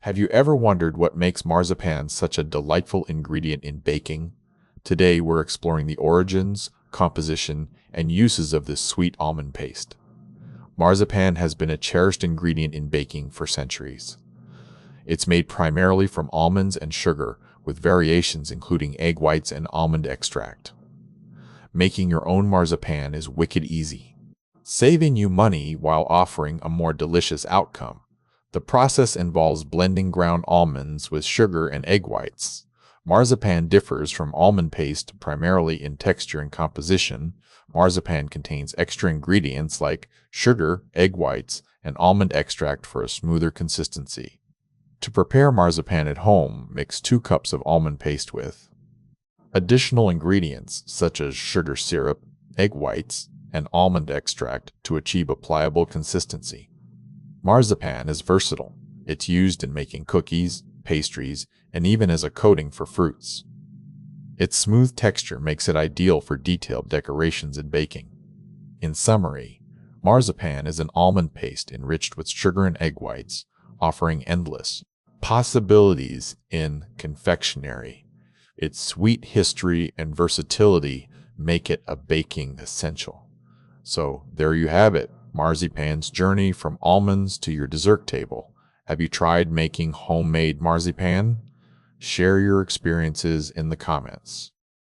Have you ever wondered what makes marzipan such a delightful ingredient in baking? Today we're exploring the origins, composition, and uses of this sweet almond paste. Marzipan has been a cherished ingredient in baking for centuries. It's made primarily from almonds and sugar, with variations including egg whites and almond extract. Making your own marzipan is wicked easy, saving you money while offering a more delicious outcome. The process involves blending ground almonds with sugar and egg whites. Marzipan differs from almond paste primarily in texture and composition. Marzipan contains extra ingredients like sugar, egg whites, and almond extract for a smoother consistency. To prepare marzipan at home, mix 2 cups of almond paste with additional ingredients such as sugar syrup, egg whites, and almond extract to achieve a pliable consistency. Marzipan is versatile. It's used in making cookies, pastries, and even as a coating for fruits. Its smooth texture makes it ideal for detailed decorations in baking. In summary, marzipan is an almond paste enriched with sugar and egg whites, offering endless possibilities in confectionery. Its sweet history and versatility make it a baking essential. So there you have it, marzipan's journey from almonds to your dessert table. Have you tried making homemade marzipan? Share your experiences in the comments.